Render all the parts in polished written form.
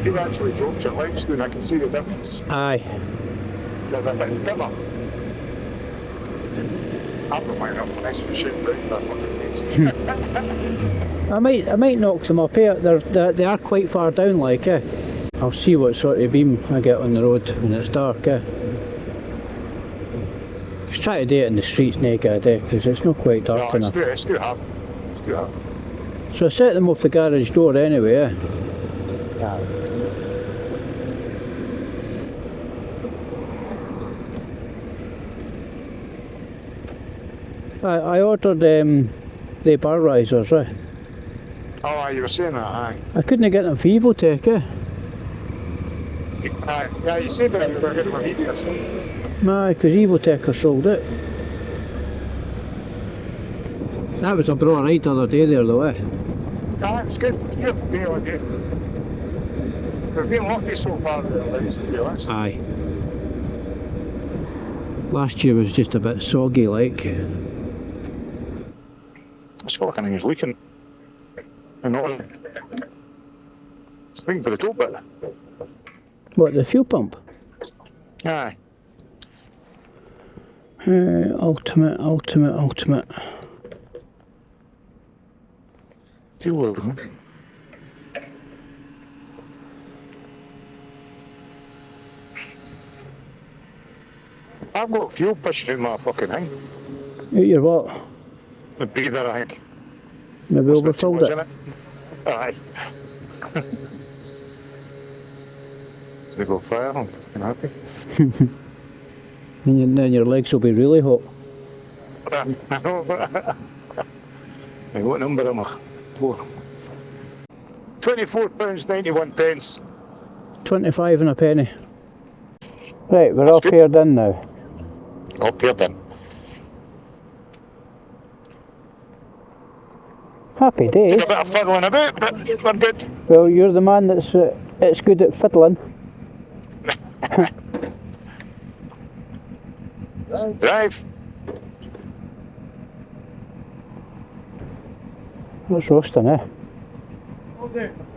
He actually dropped your lights down, I can see the difference. Aye. They're a bit dimmer. I don't mind up an extra shit down, that's what it means. I might knock them up here. They are quite far down, like, eh? I'll see what sort of beam I get on the road when it's dark, eh? Just try to do it in the streets no good, eh? Because it's not quite dark enough. It's too hard. It's too hard. So I set them off the garage door anyway, eh? Yeah. I ordered the bar risers, eh? Oh, you were saying that, aye. I couldn't get them for Evotech, eh? Yeah, you said that you were getting a video or something. Aye, because Evotech are sold out. That was a bra ride the other day there though, eh? Yeah, it was good. Beautiful day on day. We've been lucky so far, to be honest. Aye. Last year was just a bit soggy, like. It's got like an English leaking. And not looking for the top bit. What, the fuel pump? Aye. Ultimate. Fuel oil, man. I've got fuel pushing in my fucking thing. Out your what? The breather, I think. Maybe Must have overfilled too much it. in Aye. They go fire, I'm fucking happy. And then your legs will be really hot. I know. What number am I? 4. £24.91. 25 and a penny. Right, we're That's all good. paired in now. All paired in. Happy days. A bit of fiddling about, but we're good. Well, you're the man that's it's good at fiddling. Drive. What's roasting, eh?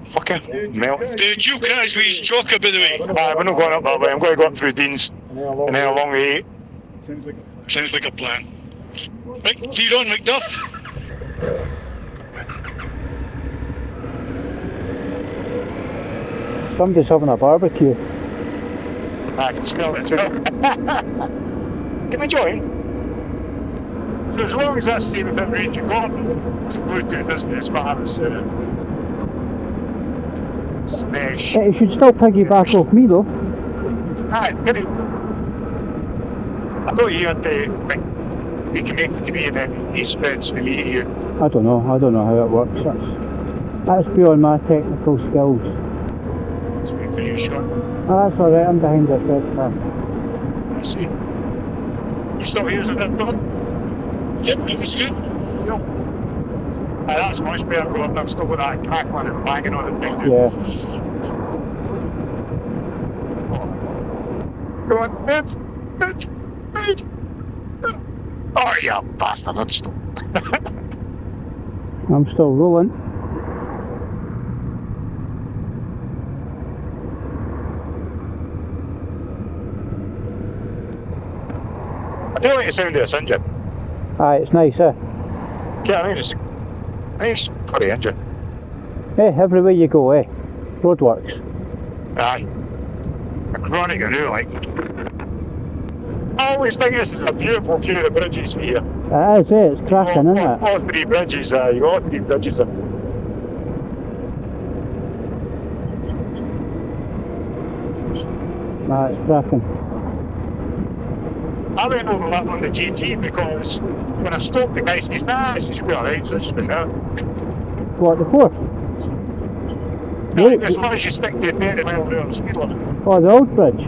Fucking melt. Did you catch me joker, by the way? Aye, we're not going up that way. I'm going to go up through Dean's and then along the 8. Sounds like a plan. Right, lead on, McDuff. Somebody's having a barbecue. I can smell it too. Can we join? So as long as that's stay within range of Gordon, Bluetooth isn't it? It's what I was smash. You should still piggyback off me though. Aye, did it? I thought you had to be connected to me and then he spreads from me to you. I don't know how it works. That's beyond my technical skills. It's waiting for you, Sean. Ah, that's alright, I'm behind this bed. I see. You still here, is it, Don? Yep, everything's good. No. Aye, that's much better, Gordon. I've still got that crackling and banging on the thing. Yeah. Go on, move. Oh, you bastard, let's stop. I'm still rolling. I do like the sound of this engine. Aye, it's nice, eh? Yeah, I mean, it's a nice, pretty engine. Eh, everywhere you go, eh? Roadworks. Aye. A chronic, I do like. I always think this is a beautiful view of the bridges here. It is, eh? It's cracking, isn't it? All 3 bridges, you got all 3 bridges in. Nah, it's cracking. I went over that on the GT because when I stopped, the guy says, nah, it should be alright, so I just went there. What, the fourth? Aye, as long as you stick to 30 mile an hour speed limit. Oh, the old bridge?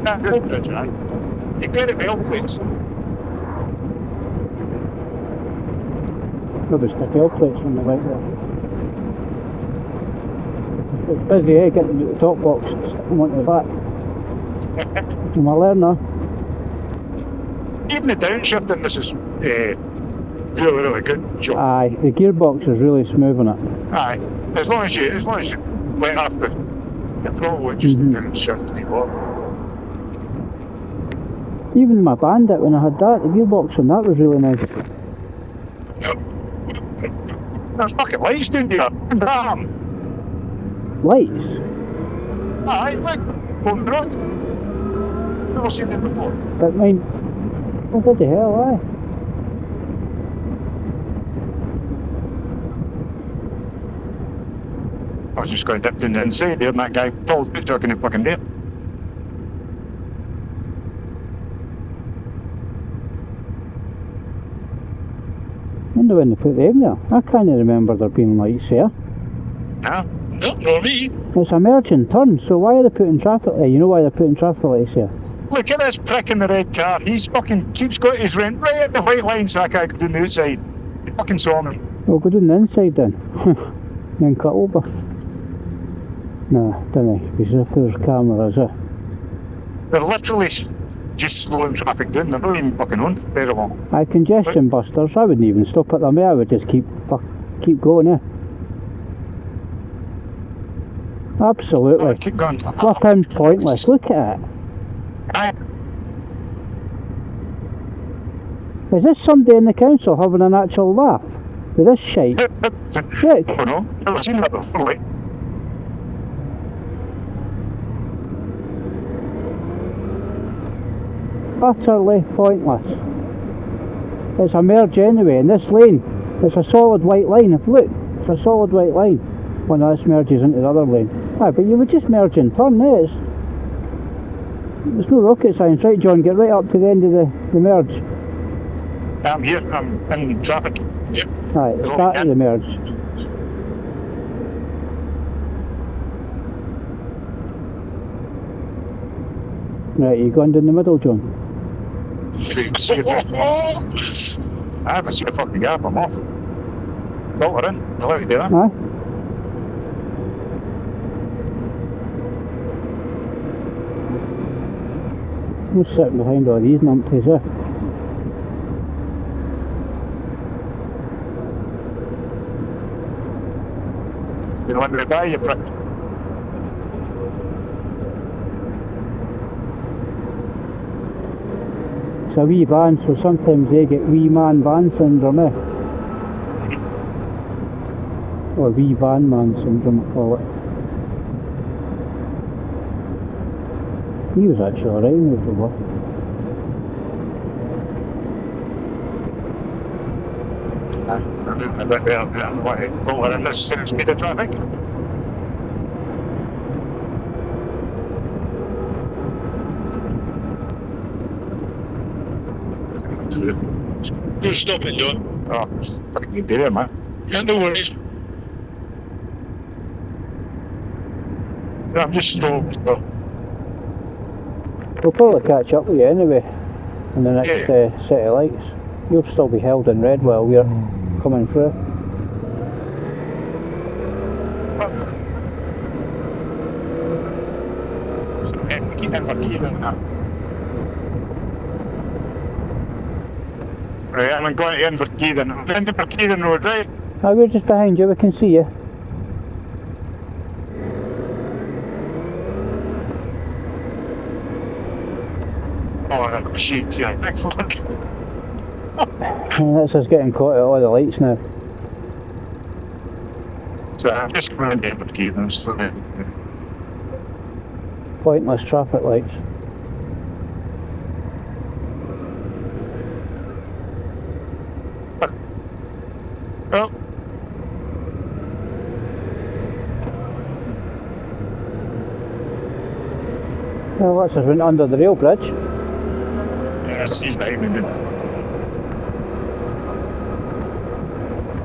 That's the old bridge, aye. You get it belt plates. Maybe stick L plates on the right there. It's busy, eh? Getting the top box and stick them onto the back. I'm a learner. Even the downshifting, this is really good job. Aye, the gearbox is really smooth on it. Aye, as long as you let off the The throttle would just downshift me, what? Even my Bandit, when I had that, the gearbox on that was really nice. There's fucking lights down there. Damn. Lights? Aye, look. On the road. Never seen them before. But mine... Oh, what the hell, aye? I was just going to dip down the inside there and that guy pulled the truck in the fucking there. I wonder when they put them there. I can't remember there being lights here. No? No, not me. It's a merging turn, so why are they putting traffic lights? You know why they're putting traffic lights here? Look at this prick in the red car. He's fucking keeps got his rent right at the white line so I can't go down the outside. He fucking saw me. We'll go down the inside then. Then cut over. Nah, don't I? Because if there's cameras, They're literally just slowing traffic down. They're not even fucking on very long. Aye, congestion busters. I wouldn't even stop at them. I would just keep going, Absolutely. Oh, keep going. Flipping pointless. Look at it. Aye. Is this somebody in the council having an actual laugh with this shite? Look. Oh no, I've seen that before, like. Utterly pointless. It's a merge anyway, in this lane. It's a solid white line. If look, it's a solid white line. Well, no, this merges into the other lane. Aye, but you would just merge and turn, It's no rocket science, right, John? Get right up to the end of the merge. I'm here, I'm in traffic. Yeah. Aye, start of the merge. Right, you going down the middle, John? See if I haven't seen a fucking gap, I'm off. Filter in, I'll let you do that. Aye. Who's sitting behind all these numpties, You let me buy you, prick. It's a wee van, so sometimes they get wee man van syndrome, Or wee van man syndrome, I call it. He was actually alright in the work. A bit better, filter in this speed of traffic. You're stopping, John. Oh, fucking good there, man. Yeah, no worries. I'm just stoked, so. We'll probably catch up with you anyway in the next Yeah. set of lights. You'll still be held in red while we're coming through. Keep in for Keelan now. Right, I'm going to end for Keelan. I'm in for Keelan Road, right? Aye, we're just behind you, we can see you. Oh, I got a sheet here. Excellent. That's us getting caught at all the lights now. So I'm just coming in for Keelan. So, Pointless traffic lights. well, Well, that's us went under the rail bridge. yeah, see behind me.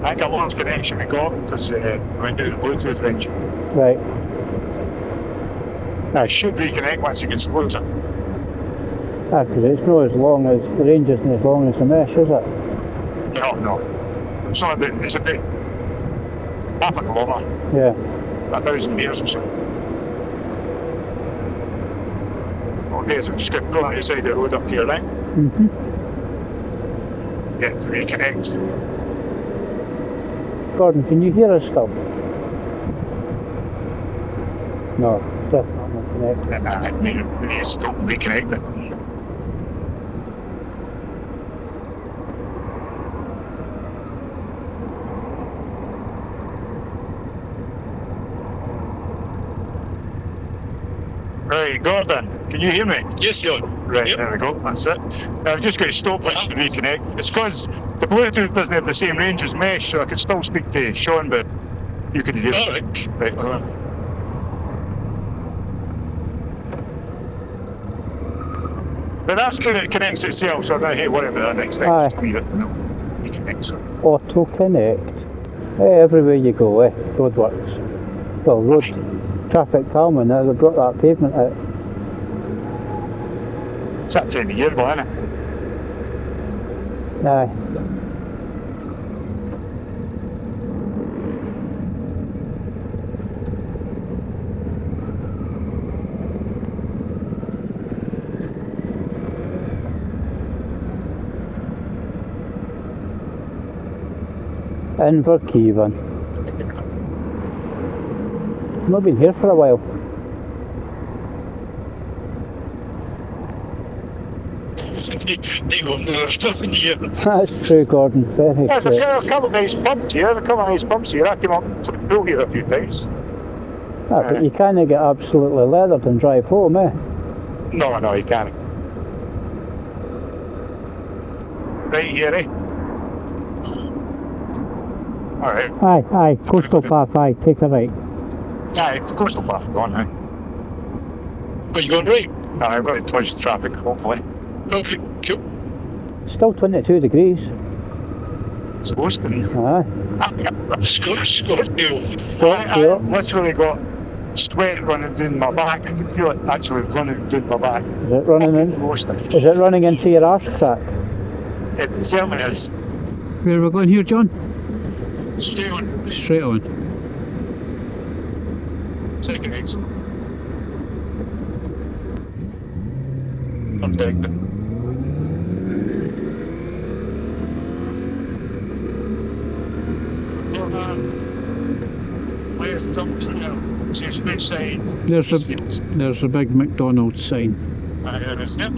I got lost connection we got because I went down the Bluetooth range. Right. I should reconnect once it gets closer. Ah, because it's not as long as, the range isn't as long as the mesh, is it? No. It's not about, it's about half a kilometre, Yeah. 1,000 metres or so. Okay, so just get pulling to the side of the road up here, right? Mm-hmm. Yeah, to reconnect. Gordon, can you hear us still? No, reconnect. Maybe still reconnect it. Right, Gordon, can you hear me? Yes, John. Right, Yep. there we go, that's it. I've just got to stop it to reconnect. It's because the Bluetooth doesn't have the same range as mesh, so I can still speak to Sean, but you can hear me. All right. Right, hold on. But that's good, it connects itself, so I don't have to worry about that next time. Aye. Just leave it, no, reconnects it. Auto connect. Everywhere you go, Roadworks. Well, road traffic calming now, they brought that pavement out. It's that time of year, isn't it? Aye. Inverkeven. Not been here for a while. They go near stuff in here. That's true, Gordon. Very Yeah, true. there's a couple of nice pumps here, a couple of nice pumps here. I came up to the pool here a few times. But you can't get absolutely leathered and drive home, eh? No, you can't. Right here, eh? Alright. Aye, coastal path, aye, take a right. Aye, the coastal path gone now. Are you going right? I've got to dodge the traffic, hopefully. Okay, cool. Still 22 degrees. It's supposed to be. Aye. Scorpio. I've literally got sweat running down my back. I can feel it actually running down my back. Is it running in? Roasting. Is it running into your arse crack? It certainly is. Where are we going here, John? Straight on. Straight on. Second exit. I'm decked it. Where's something now? Says which side? There's a big McDonald's sign. There is, yep.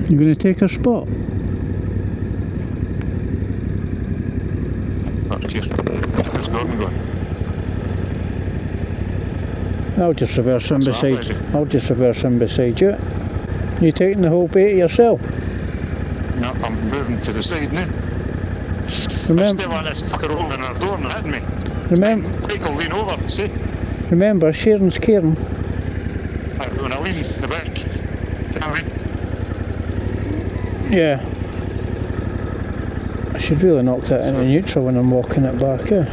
You going to take a spot? Oh, cheers. Where's Gordon going? I'll just reverse in That's beside. all right. I'll just reverse in beside you. You taking the whole bay to yourself? No, I'm moving to the side now. Remember, Still on this fucker holding our door and hitting me. remember, Bike will lean over, see? remember, sharing's caring. When I lean the back, can I lean? Yeah. I should really knock that into neutral when I'm walking it back, eh?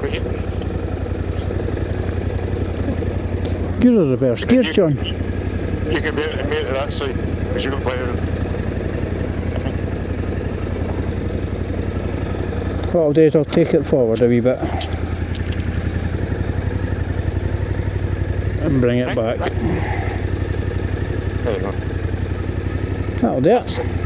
Wait. You're a reverse gear, John. You can be able to make it that side, because you've got plenty of room. What I'll do is I'll take it forward a wee bit. And bring it back. There you go. That'll do it.